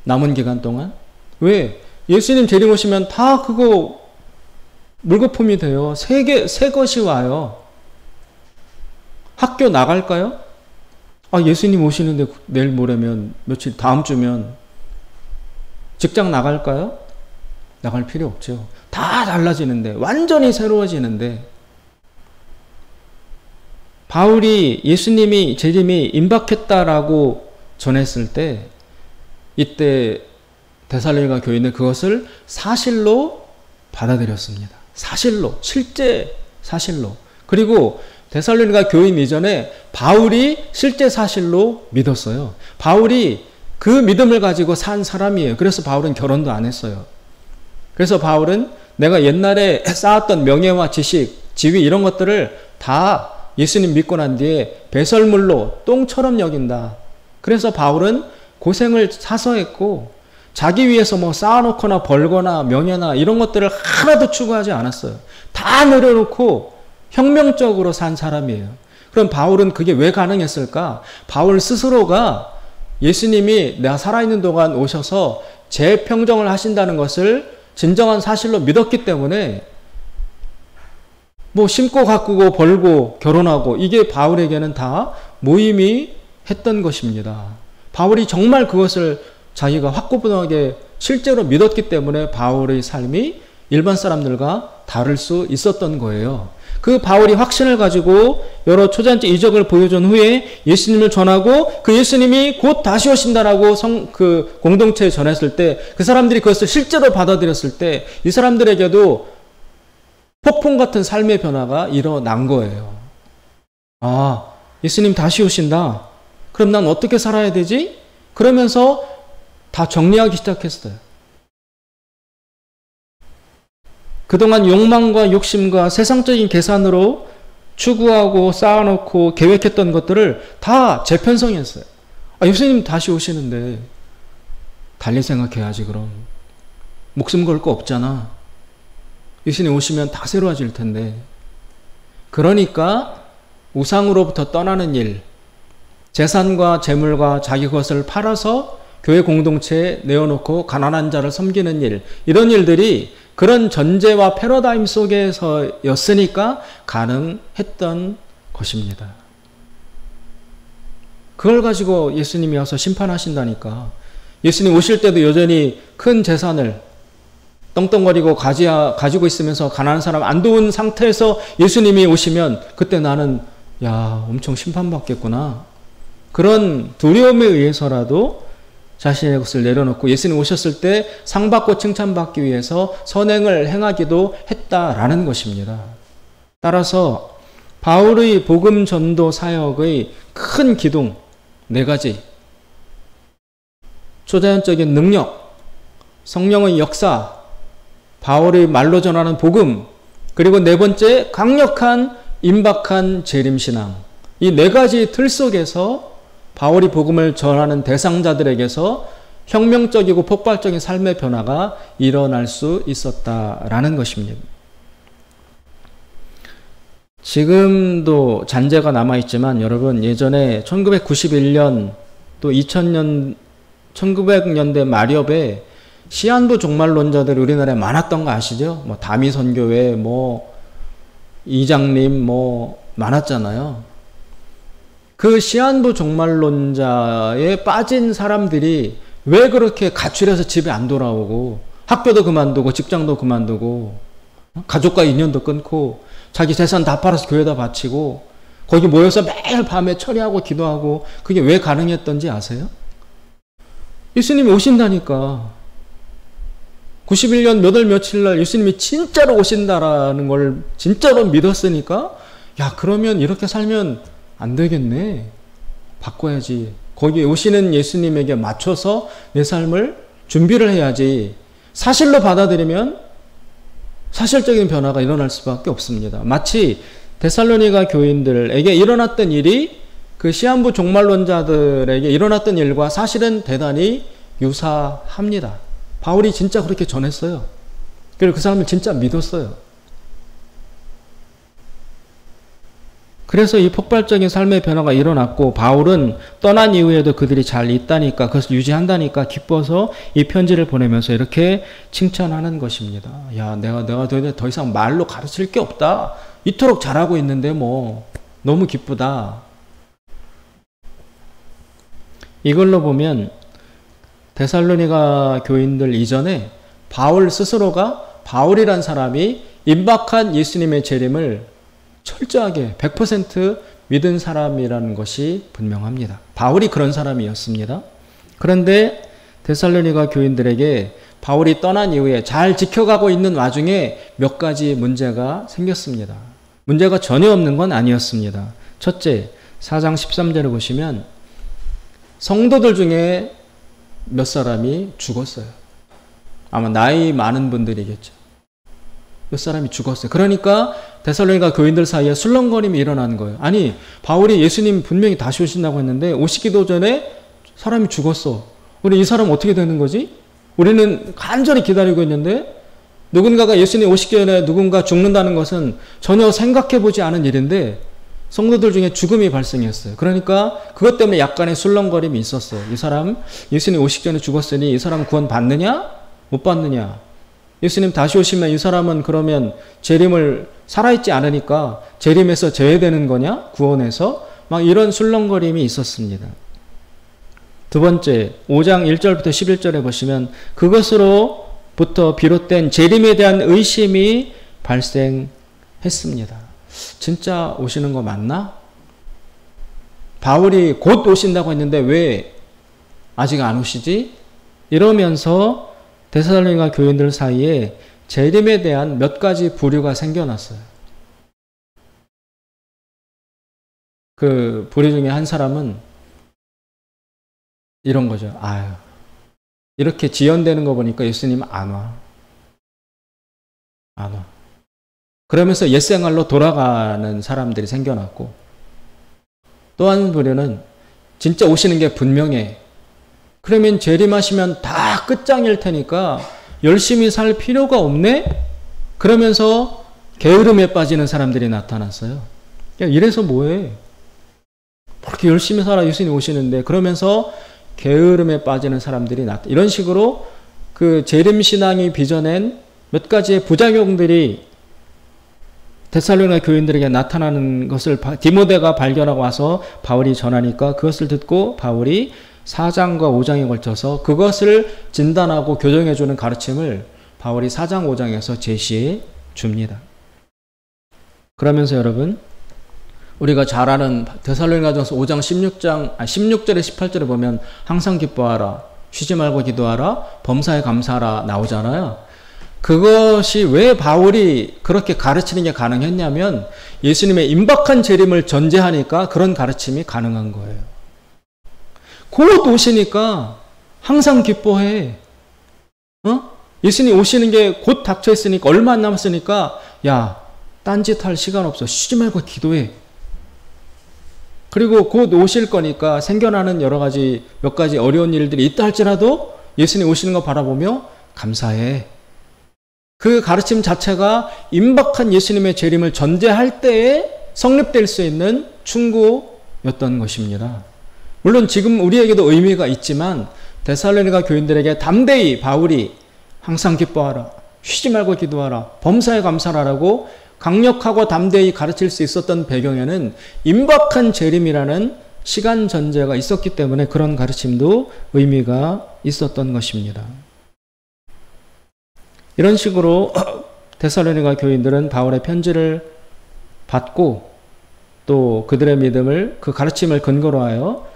남은 기간 동안? 왜? 예수님 재림 오시면 다 그거 물거품이 돼요. 새 것이 와요. 학교 나갈까요? 아, 예수님 오시는데 내일 모레면 며칠 다음 주면 직장 나갈까요? 나갈 필요 없죠. 다 달라지는데, 완전히 새로워지는데, 바울이 예수님이 재림이 임박했다라고 전했을 때, 이때 데살로니가 교인은 그것을 사실로 받아들였습니다. 사실로, 실제 사실로. 그리고 데살로니가 교인 이전에 바울이 실제 사실로 믿었어요. 바울이 그 믿음을 가지고 산 사람이에요. 그래서 바울은 결혼도 안 했어요. 그래서 바울은 내가 옛날에 쌓았던 명예와 지식, 지위 이런 것들을 다 예수님 믿고 난 뒤에 배설물로 똥처럼 여긴다. 그래서 바울은 고생을 사서했고 자기 위해서 뭐 쌓아놓거나 벌거나 명예나 이런 것들을 하나도 추구하지 않았어요. 다 내려놓고 혁명적으로 산 사람이에요. 그럼 바울은 그게 왜 가능했을까? 바울 스스로가 예수님이 내가 살아있는 동안 오셔서 재평정을 하신다는 것을 진정한 사실로 믿었기 때문에 뭐 심고 가꾸고 벌고 결혼하고 이게 바울에게는 다 무의미 했던 것입니다. 바울이 정말 그것을 자기가 확고부동하게 실제로 믿었기 때문에 바울의 삶이 일반 사람들과 다를 수 있었던 거예요. 그 바울이 확신을 가지고 여러 초잔치 이적을 보여준 후에 예수님을 전하고 그 예수님이 곧 다시 오신다라고 그 공동체에 전했을 때 그 사람들이 그것을 실제로 받아들였을 때 이 사람들에게도 폭풍 같은 삶의 변화가 일어난 거예요. 아, 예수님 다시 오신다. 그럼 난 어떻게 살아야 되지? 그러면서 다 정리하기 시작했어요. 그동안 욕망과 욕심과 세상적인 계산으로 추구하고 쌓아놓고 계획했던 것들을 다 재편성했어요. 아, 예수님 다시 오시는데 달리 생각해야지 그럼. 목숨 걸 거 없잖아. 예수님 오시면 다 새로워질 텐데. 그러니까 우상으로부터 떠나는 일, 재산과 재물과 자기 것을 팔아서 교회 공동체에 내어놓고 가난한 자를 섬기는 일, 이런 일들이 그런 전제와 패러다임 속에서였으니까 가능했던 것입니다. 그걸 가지고 예수님이 와서 심판하신다니까. 예수님 오실 때도 여전히 큰 재산을 떵떵거리고 가지고 있으면서 가난한 사람 안 도운 상태에서 예수님이 오시면 그때 나는 엄청 심판받겠구나. 그런 두려움에 의해서라도 자신의 것을 내려놓고 예수님 오셨을 때 상받고 칭찬받기 위해서 선행을 행하기도 했다라는 것입니다. 따라서 바울의 복음 전도 사역의 큰 기둥 4가지. 초자연적인 능력, 성령의 역사, 바울의 말로 전하는 복음, 그리고 4번째 강력한 임박한 재림신앙. 이 4가지 틀 속에서 바울이 복음을 전하는 대상자들에게서 혁명적이고 폭발적인 삶의 변화가 일어날 수 있었다라는 것입니다. 지금도 잔재가 남아있지만 여러분 예전에 1991년 또 2000년 1900년대 말엽에 시한부 종말론자들이 우리나라에 많았던 거 아시죠? 뭐 다미선교회 뭐 이장님 뭐 많았잖아요. 그 시한부 종말론자에 빠진 사람들이 왜 그렇게 가출해서 집에 안 돌아오고 학교도 그만두고 직장도 그만두고 가족과 인연도 끊고 자기 재산 다 팔아서 교회에다 바치고 거기 모여서 매일 밤에 철야하고 기도하고 그게 왜 가능했던지 아세요? 예수님이 오신다니까. 91년 몇 월 며칠 날 예수님이 진짜로 오신다라는 걸 진짜로 믿었으니까 그러면 이렇게 살면 안 되겠네. 바꿔야지. 거기 오시는 예수님에게 맞춰서 내 삶을 준비를 해야지. 사실로 받아들이면 사실적인 변화가 일어날 수밖에 없습니다. 마치 데살로니가 교인들에게 일어났던 일이 그 시한부 종말론자들에게 일어났던 일과 사실은 대단히 유사합니다. 바울이 진짜 그렇게 전했어요. 그리고 그 사람을 진짜 믿었어요. 그래서 이 폭발적인 삶의 변화가 일어났고 바울은 떠난 이후에도 그들이 잘 있다니까, 그것을 유지한다니까 기뻐서 이 편지를 보내면서 이렇게 칭찬하는 것입니다. 야, 내가 더 이상 말로 가르칠 게 없다. 이토록 잘하고 있는데 뭐 너무 기쁘다. 이걸로 보면 데살로니가 교인들 이전에 바울 스스로가, 바울이란 사람이 임박한 예수님의 재림을 철저하게 100% 믿은 사람이라는 것이 분명합니다. 바울이 그런 사람이었습니다. 그런데 데살로니가 교인들에게 바울이 떠난 이후에 잘 지켜가고 있는 와중에 몇 가지 문제가 생겼습니다. 문제가 전혀 없는 건 아니었습니다. 첫째, 4장 13절을 보시면 성도들 중에 몇 사람이 죽었어요. 아마 나이 많은 분들이겠죠. 몇 사람이 죽었어요. 그러니까 데살로니가 교인들 사이에 술렁거림이 일어나는 거예요. 아니, 바울이 예수님 분명히 다시 오신다고 했는데 오시기도 전에 사람이 죽었어. 우리 이 사람 어떻게 되는 거지? 우리는 간절히 기다리고 있는데 누군가가 예수님 오시기 전에 누군가 죽는다는 것은 전혀 생각해보지 않은 일인데 성도들 중에 죽음이 발생했어요. 그러니까 그것 때문에 약간의 술렁거림이 있었어요. 이 사람 예수님 오시기 전에 죽었으니 이 사람 구원 받느냐? 못 받느냐? 예수님 다시 오시면 이 사람은 그러면 재림을 살아있지 않으니까 재림에서 제외되는 거냐? 구원에서? 막 이런 술렁거림이 있었습니다. 두 번째, 5장 1절부터 11절에 보시면 그것으로부터 비롯된 재림에 대한 의심이 발생했습니다. 진짜 오시는 거 맞나? 바울이 곧 오신다고 했는데 왜 아직 안 오시지? 이러면서 데살로니가 교인들 사이에 재림에 대한 몇 가지 부류가 생겨났어요. 그 부류 중에 한 사람은 이런 거죠. 아유, 이렇게 지연되는 거 보니까 예수님 안 와. 안 와. 그러면서 옛생활로 돌아가는 사람들이 생겨났고, 또 한 부류는 진짜 오시는 게 분명해. 그러면 재림하시면 다 끝장일 테니까 열심히 살 필요가 없네? 그러면서 게으름에 빠지는 사람들이 나타났어요. 야, 이래서 뭐해? 그렇게 열심히 살아 예수님 오시는데, 그러면서 게으름에 빠지는 사람들이 이런 식으로 그 재림신앙이 빚어낸 몇 가지의 부작용들이 데살로니가 교인들에게 나타나는 것을 디모데가 발견하고 와서 바울이 전하니까 그것을 듣고 바울이 4장과 5장에 걸쳐서 그것을 진단하고 교정해주는 가르침을 바울이 4장 5장에서 제시해 줍니다. 그러면서 여러분, 우리가 잘 아는 데살로니가전서 5장 16절에 18절에 보면 항상 기뻐하라, 쉬지 말고 기도하라, 범사에 감사하라 나오잖아요. 그것이 왜 바울이 그렇게 가르치는 게 가능했냐면 예수님의 임박한 재림을 전제하니까 그런 가르침이 가능한 거예요. 곧 오시니까 항상 기뻐해. 예수님 오시는 게 곧 닥쳐 있으니까, 얼마 안 남았으니까, 야, 딴짓 할 시간 없어. 쉬지 말고 기도해. 그리고 곧 오실 거니까 생겨나는 여러 가지, 몇 가지 어려운 일들이 있다 할지라도 예수님 오시는 거 바라보며 감사해. 그 가르침 자체가 임박한 예수님의 재림을 전제할 때에 성립될 수 있는 충고였던 것입니다. 물론 지금 우리에게도 의미가 있지만 데살로니가 교인들에게 담대히 바울이 항상 기뻐하라, 쉬지 말고 기도하라, 범사에 감사하라고 강력하고 담대히 가르칠 수 있었던 배경에는 임박한 재림이라는 시간 전제가 있었기 때문에 그런 가르침도 의미가 있었던 것입니다. 이런 식으로 데살로니가 교인들은 바울의 편지를 받고 또 그들의 믿음을, 그 가르침을 근거로 하여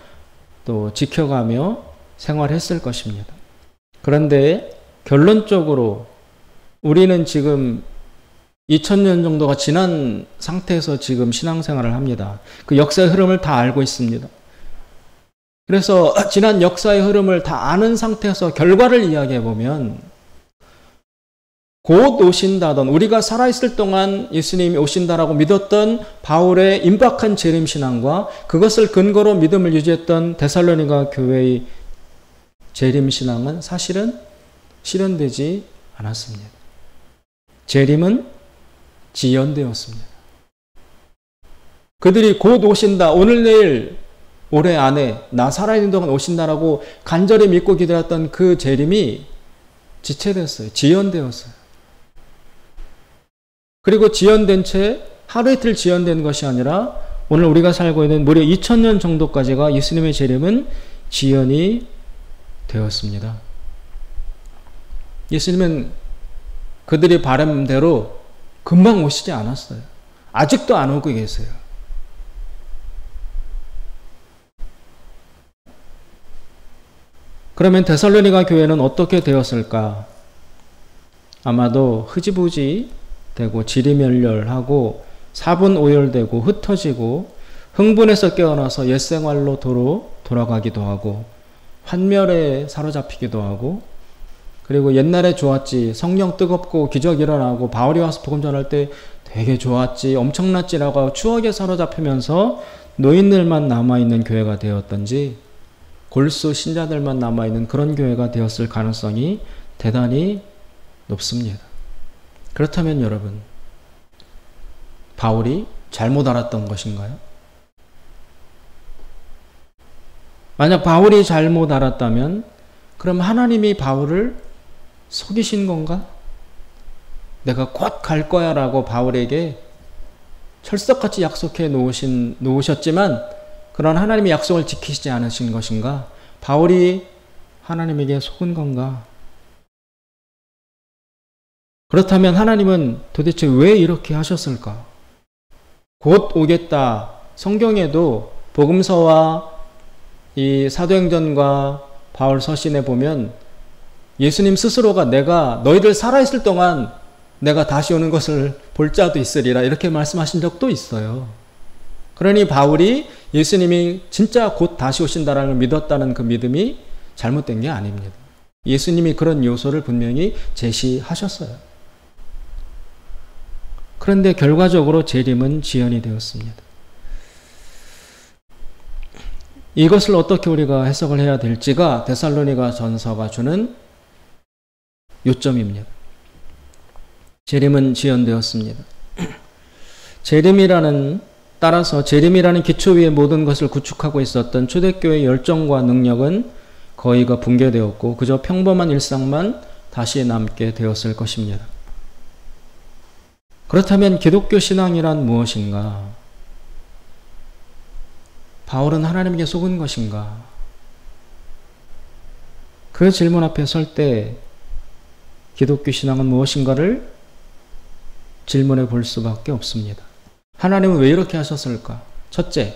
또 지켜가며 생활했을 것입니다. 그런데 결론적으로 우리는 지금 2000년 정도가 지난 상태에서 지금 신앙생활을 합니다. 그 역사의 흐름을 다 알고 있습니다. 그래서 지난 역사의 흐름을 다 아는 상태에서 결과를 이야기해 보면 곧 오신다던, 우리가 살아있을 동안 예수님이 오신다라고 믿었던 바울의 임박한 재림신앙과 그것을 근거로 믿음을 유지했던 데살로니가 교회의 재림신앙은 사실은 실현되지 않았습니다. 재림은 지연되었습니다. 그들이 곧 오신다, 오늘 내일 올해 안에 나 살아있는 동안 오신다라고 간절히 믿고 기다렸던 그 재림이 지체됐어요. 지연되었어요. 그리고 지연된 채 하루 이틀 지연된 것이 아니라 오늘 우리가 살고 있는 무려 2000년 정도까지가 예수님의 재림은 지연이 되었습니다. 예수님은 그들이 바람대로 금방 오시지 않았어요. 아직도 안 오고 계세요. 그러면 데살로니가 교회는 어떻게 되었을까? 아마도 흐지부지 되고 지리멸렬하고 사분오열되고 흩어지고 흥분해서 깨어나서 옛생활로 돌아가기도 하고 환멸에 사로잡히기도 하고 그리고 옛날에 좋았지, 성령 뜨겁고 기적 일어나고 바울이 와서 복음 전할 때 되게 좋았지, 엄청났지라고 추억에 사로잡히면서 노인들만 남아있는 교회가 되었던지 골수 신자들만 남아있는 그런 교회가 되었을 가능성이 대단히 높습니다. 그렇다면 여러분, 바울이 잘못 알았던 것인가요? 만약 바울이 잘못 알았다면 그럼 하나님이 바울을 속이신 건가? 내가 곧 갈 거야 라고 바울에게 철석같이 약속해 놓으셨지만 그런 하나님의 약속을 지키시지 않으신 것인가? 바울이 하나님에게 속은 건가? 그렇다면 하나님은 도대체 왜 이렇게 하셨을까? 곧 오겠다. 성경에도 복음서와 이 사도행전과 바울 서신에 보면 예수님 스스로가 내가 너희들 살아있을 동안 내가 다시 오는 것을 볼 자도 있으리라 이렇게 말씀하신 적도 있어요. 그러니 바울이 예수님이 진짜 곧 다시 오신다라는 걸 믿었다는 그 믿음이 잘못된 게 아닙니다. 예수님이 그런 요소를 분명히 제시하셨어요. 그런데 결과적으로 재림은 지연이 되었습니다. 이것을 어떻게 우리가 해석을 해야 될지가 데살로니가 전서가 주는 요점입니다. 재림은 지연되었습니다. 따라서 재림이라는 기초 위에 모든 것을 구축하고 있었던 초대교회의 열정과 능력은 거의가 붕괴되었고 그저 평범한 일상만 다시 남게 되었을 것입니다. 그렇다면 기독교 신앙이란 무엇인가? 바울은 하나님에게 속은 것인가? 그 질문 앞에 설 때 기독교 신앙은 무엇인가를 질문해 볼 수밖에 없습니다. 하나님은 왜 이렇게 하셨을까? 첫째,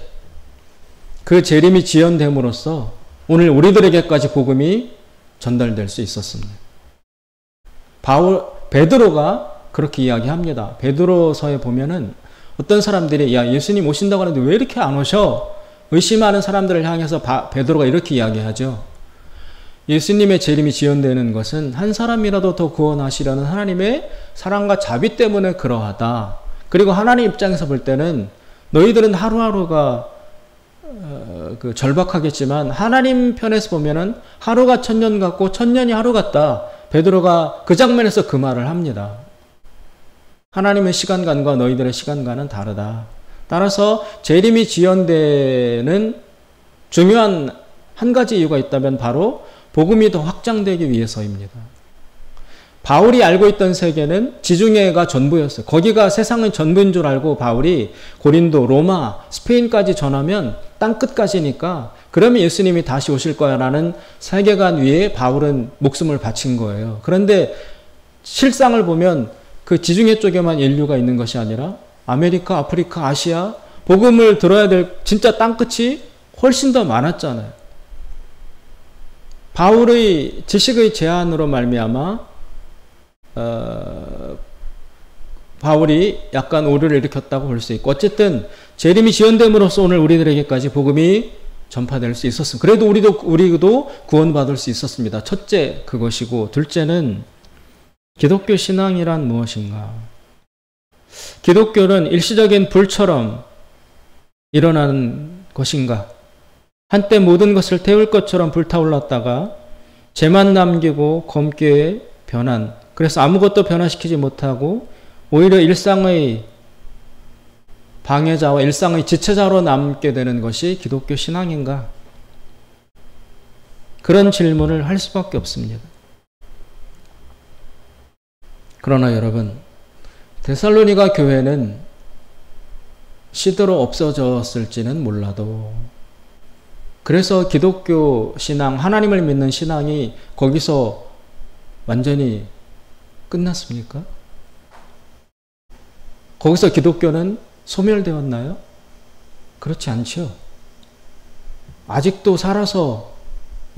그 재림이 지연됨으로써 오늘 우리들에게까지 복음이 전달될 수 있었습니다. 베드로가 그렇게 이야기합니다. 베드로서에 보면은 어떤 사람들이 야 예수님 오신다고 하는데 왜 이렇게 안 오셔? 의심하는 사람들을 향해서 베드로가 이렇게 이야기하죠. 예수님의 재림이 지연되는 것은 한 사람이라도 더 구원하시려는 하나님의 사랑과 자비 때문에 그러하다. 그리고 하나님 입장에서 볼 때는 너희들은 하루하루가 절박하겠지만 하나님 편에서 보면은 하루가 천년 같고 천년이 하루 같다. 베드로가 그 장면에서 그 말을 합니다. 하나님의 시간관과 너희들의 시간관은 다르다. 따라서 재림이 지연되는 중요한 한 가지 이유가 있다면 바로 복음이 더 확장되기 위해서입니다. 바울이 알고 있던 세계는 지중해가 전부였어요. 거기가 세상의 전부인 줄 알고 바울이 고린도, 로마, 스페인까지 전하면 땅끝까지니까 그러면 예수님이 다시 오실 거야 라는 세계관 위에 바울은 목숨을 바친 거예요. 그런데 실상을 보면 그 지중해 쪽에만 인류가 있는 것이 아니라 아메리카, 아프리카, 아시아 복음을 들어야 될 진짜 땅끝이 훨씬 더 많았잖아요. 바울의 지식의 제한으로 말미암아 바울이 약간 오류를 일으켰다고 볼 수 있고 어쨌든 재림이 지연됨으로써 오늘 우리들에게까지 복음이 전파될 수 있었습니다. 그래도 우리도 구원받을 수 있었습니다. 첫째 그것이고 둘째는 기독교 신앙이란 무엇인가? 기독교는 일시적인 불처럼 일어나는 것인가? 한때 모든 것을 태울 것처럼 불타올랐다가 죄만 남기고 검게 변한, 그래서 아무것도 변화시키지 못하고 오히려 일상의 방해자와 일상의 지체자로 남게 되는 것이 기독교 신앙인가? 그런 질문을 할 수밖에 없습니다. 그러나 여러분, 데살로니가 교회는 시대로 없어졌을지는 몰라도, 그래서 기독교 신앙, 하나님을 믿는 신앙이 거기서 완전히 끝났습니까? 거기서 기독교는 소멸되었나요? 그렇지 않죠. 아직도 살아서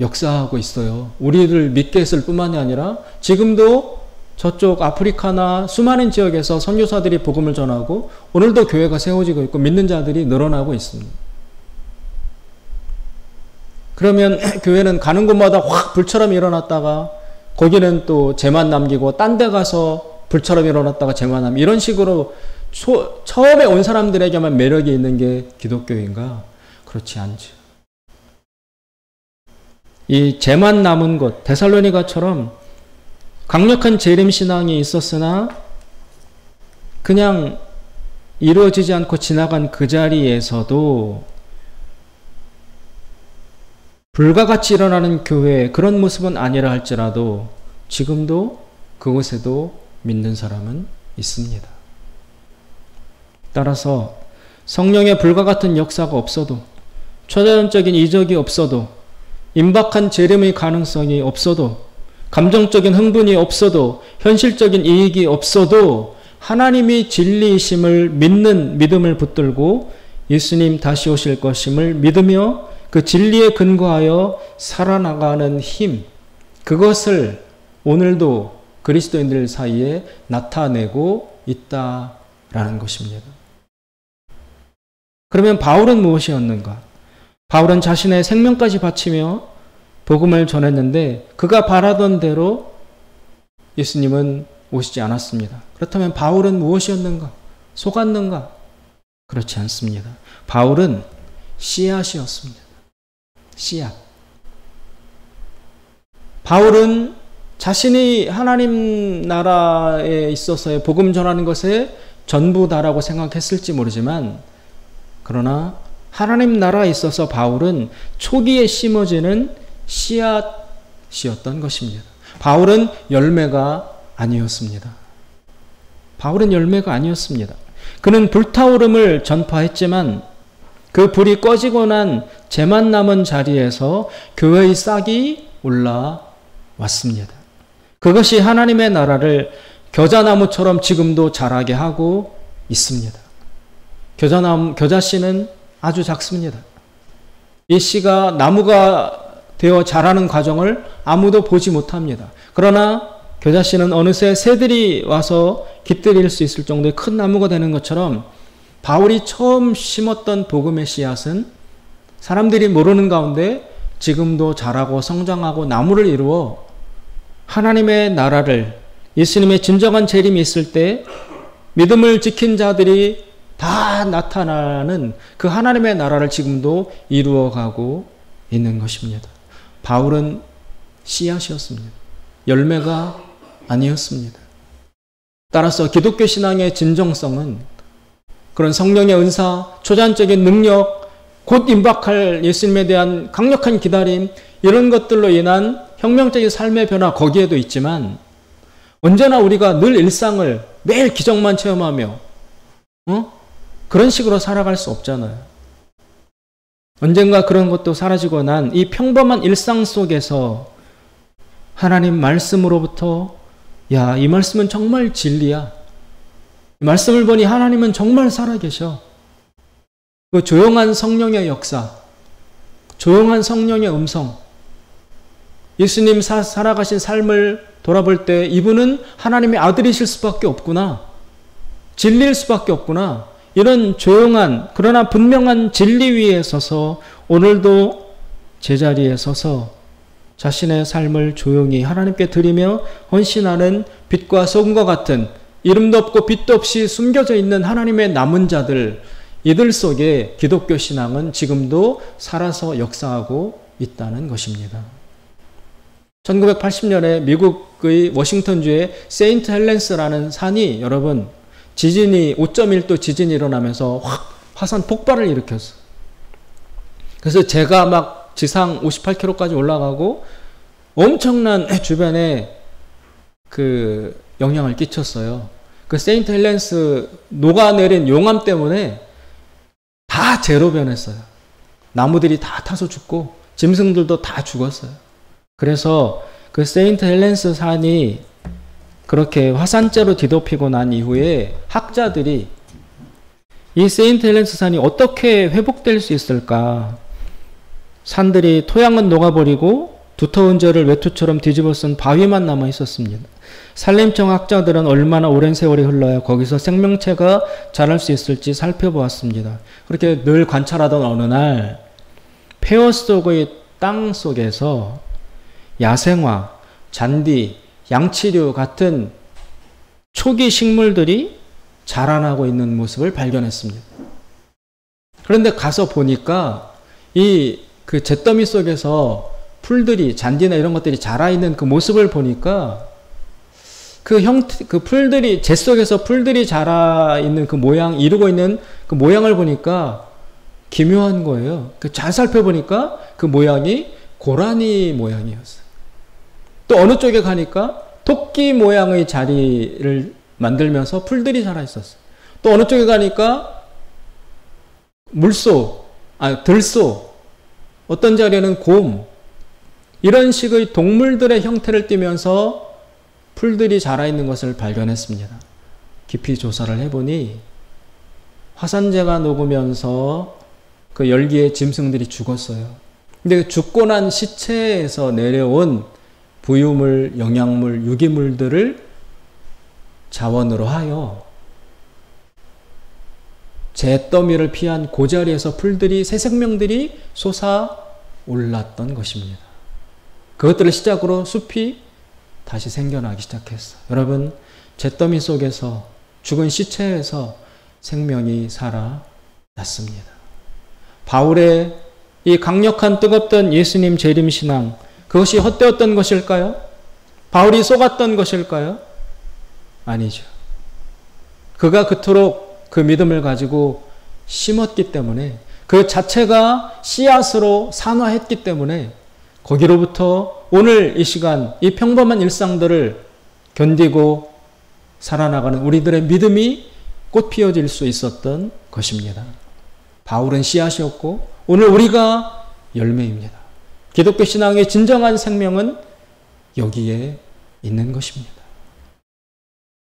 역사하고 있어요. 우리를 믿게 했을 뿐만이 아니라 지금도 저쪽 아프리카나 수많은 지역에서 선교사들이 복음을 전하고 오늘도 교회가 세워지고 있고 믿는 자들이 늘어나고 있습니다. 그러면 교회는 가는 곳마다 확 불처럼 일어났다가 거기는 또 죄만 남기고 딴 데 가서 불처럼 일어났다가 죄만 남기고 이런 식으로 처음에 온 사람들에게만 매력이 있는 게 기독교인가? 그렇지 않죠. 이 죄만 남은 것, 데살로니가처럼 강력한 재림 신앙이 있었으나 그냥 이루어지지 않고 지나간 그 자리에서도 불과 같이 일어나는 교회, 그런 모습은 아니라 할지라도 지금도 그곳에도 믿는 사람은 있습니다. 따라서 성령의 불과 같은 역사가 없어도, 초자연적인 이적이 없어도, 임박한 재림의 가능성이 없어도, 감정적인 흥분이 없어도, 현실적인 이익이 없어도 하나님이 진리이심을 믿는 믿음을 붙들고 예수님 다시 오실 것임을 믿으며 그 진리에 근거하여 살아나가는 힘, 그것을 오늘도 그리스도인들 사이에 나타내고 있다라는 것입니다. 그러면 바울은 무엇이었는가? 바울은 자신의 생명까지 바치며 복음을 전했는데 그가 바라던 대로 예수님은 오시지 않았습니다. 그렇다면 바울은 무엇이었는가? 속았는가? 그렇지 않습니다. 바울은 씨앗이었습니다. 씨앗. 바울은 자신이 하나님 나라에 있어서의 복음 전하는 것에 전부다라고 생각했을지 모르지만, 그러나 하나님 나라에 있어서 바울은 초기에 심어지는 씨앗이었던 것입니다. 바울은 열매가 아니었습니다. 바울은 열매가 아니었습니다. 그는 불타오름을 전파했지만 그 불이 꺼지고 난 재만 남은 자리에서 교회의 싹이 올라왔습니다. 그것이 하나님의 나라를 겨자나무처럼 지금도 자라게 하고 있습니다. 겨자씨는 아주 작습니다. 이 씨가 나무가 되어 자라는 과정을 아무도 보지 못합니다. 그러나 겨자씨는 어느새 새들이 와서 깃들일 수 있을 정도의 큰 나무가 되는 것처럼 바울이 처음 심었던 복음의 씨앗은 사람들이 모르는 가운데 지금도 자라고 성장하고 나무를 이루어 하나님의 나라를, 예수님의 진정한 재림이 있을 때 믿음을 지킨 자들이 다 나타나는 그 하나님의 나라를 지금도 이루어가고 있는 것입니다. 바울은 씨앗이었습니다. 열매가 아니었습니다. 따라서 기독교 신앙의 진정성은 그런 성령의 은사, 초자연적인 능력, 곧 임박할 예수님에 대한 강력한 기다림, 이런 것들로 인한 혁명적인 삶의 변화, 거기에도 있지만 언제나 우리가 늘 일상을 매일 기적만 체험하며 그런 식으로 살아갈 수 없잖아요. 언젠가 그런 것도 사라지고 난 이 평범한 일상 속에서 하나님 말씀으로부터 야, 이 말씀은 정말 진리야. 이 말씀을 보니 하나님은 정말 살아계셔. 그 조용한 성령의 역사, 조용한 성령의 음성, 예수님 살아가신 삶을 돌아볼 때 이분은 하나님의 아들이실 수밖에 없구나. 진리일 수밖에 없구나. 이런 조용한 그러나 분명한 진리 위에 서서 오늘도 제자리에 서서 자신의 삶을 조용히 하나님께 드리며 헌신하는 빛과 소금과 같은 이름도 없고 빛도 없이 숨겨져 있는 하나님의 남은 자들, 이들 속에 기독교 신앙은 지금도 살아서 역사하고 있다는 것입니다. 1980년에 미국의 워싱턴주의 세인트 헬렌스라는 산이 여러분 지진이 5.1도 지진이 일어나면서 확 화산 폭발을 일으켰어요. 그래서 제가 막 지상 58km까지 올라가고 엄청난 주변에 그 영향을 끼쳤어요. 그 세인트 헬렌스 녹아내린 용암 때문에 다 제로 변했어요. 나무들이 다 타서 죽고 짐승들도 다 죽었어요. 그래서 그 세인트 헬렌스 산이 그렇게 화산재로 뒤덮이고 난 이후에 학자들이 이 세인트 헬렌스 산이 어떻게 회복될 수 있을까? 산들이 토양은 녹아버리고 두터운 재를 외투처럼 뒤집어 쓴 바위만 남아 있었습니다. 산림청 학자들은 얼마나 오랜 세월이 흘러야 거기서 생명체가 자랄 수 있을지 살펴보았습니다. 그렇게 늘 관찰하던 어느 날 폐허 속의 땅 속에서 야생화, 잔디, 양치류 같은 초기 식물들이 자라나고 있는 모습을 발견했습니다. 그런데 가서 보니까 그 잿더미 속에서 풀들이, 잔디나 이런 것들이 자라있는 그 모습을 보니까 그 풀들이, 재 속에서 풀들이 자라있는 그 모양, 이루고 있는 그 모양을 보니까 기묘한 거예요. 잘 살펴보니까 그 모양이 고라니 모양이었어요. 또 어느 쪽에 가니까 토끼 모양의 자리를 만들면서 풀들이 자라있었어요. 또 어느 쪽에 가니까 들소, 어떤 자리에는 곰, 이런 식의 동물들의 형태를 띠면서 풀들이 자라있는 것을 발견했습니다. 깊이 조사를 해보니 화산재가 녹으면서 그 열기에 짐승들이 죽었어요. 근데 죽고 난 시체에서 내려온 부유물, 영양물, 유기물들을 자원으로 하여 잿더미를 피한 그 자리에서 풀들이, 새 생명들이 솟아올랐던 것입니다. 그것들을 시작으로 숲이 다시 생겨나기 시작했어요. 여러분, 잿더미 속에서, 죽은 시체에서 생명이 살아났습니다. 바울의 이 강력한 뜨겁던 예수님 재림신앙, 그것이 헛되었던 것일까요? 바울이 속았던 것일까요? 아니죠. 그가 그토록 그 믿음을 가지고 심었기 때문에, 그 자체가 씨앗으로 산화했기 때문에 거기로부터 오늘 이 시간 이 평범한 일상들을 견디고 살아나가는 우리들의 믿음이 꽃 피어질 수 있었던 것입니다. 바울은 씨앗이었고 오늘 우리가 열매입니다. 기독교 신앙의 진정한 생명은 여기에 있는 것입니다.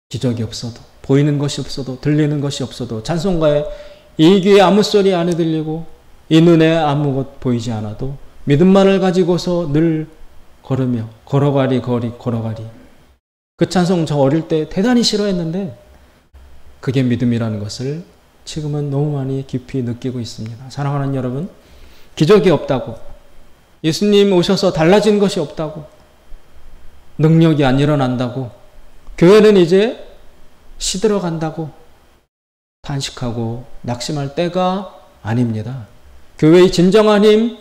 기적이 없어도, 보이는 것이 없어도, 들리는 것이 없어도, 찬송가에 이 귀에 아무 소리 안 들리고 이 눈에 아무것 보이지 않아도 믿음만을 가지고서 늘 걸으며 걸어가리. 그 찬송 저 어릴 때 대단히 싫어했는데 그게 믿음이라는 것을 지금은 너무 많이 깊이 느끼고 있습니다. 사랑하는 여러분, 기적이 없다고, 예수님 오셔서 달라진 것이 없다고, 능력이 안 일어난다고, 교회는 이제 시들어간다고 탄식하고 낙심할 때가 아닙니다. 교회의 진정한 힘,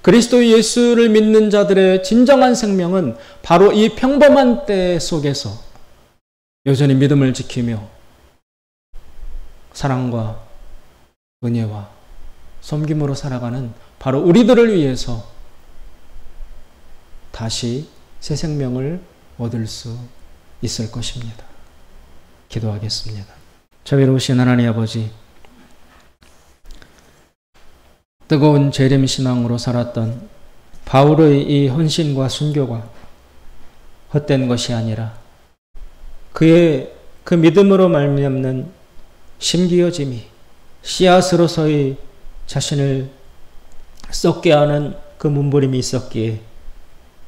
그리스도 예수를 믿는 자들의 진정한 생명은 바로 이 평범한 때 속에서 여전히 믿음을 지키며 사랑과 은혜와 섬김으로 살아가는 바로 우리들을 위해서 다시 새 생명을 얻을 수 있을 것입니다. 기도하겠습니다. 자비로우신 하나님 아버지, 뜨거운 재림신앙으로 살았던 바울의 이 헌신과 순교가 헛된 것이 아니라 그의 그 믿음으로 말미암는 심기어짐이 씨앗으로서의 자신을 썩게 하는 그 몸부림이 있었기에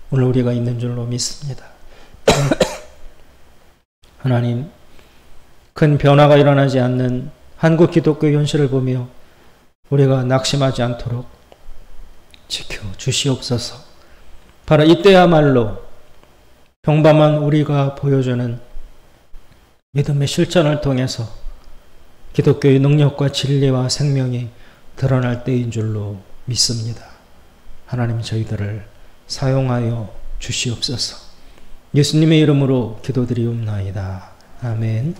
오늘 우리가 있는 줄로 믿습니다. 하나님, 큰 변화가 일어나지 않는 한국 기독교 현실을 보며 우리가 낙심하지 않도록 지켜 주시옵소서. 바로 이때야말로 평범한 우리가 보여주는 믿음의 실천을 통해서 기독교의 능력과 진리와 생명이 드러날 때인 줄로 믿습니다. 하나님 저희들을 사용하여 주시옵소서. 예수님의 이름으로 기도드리옵나이다. 아멘.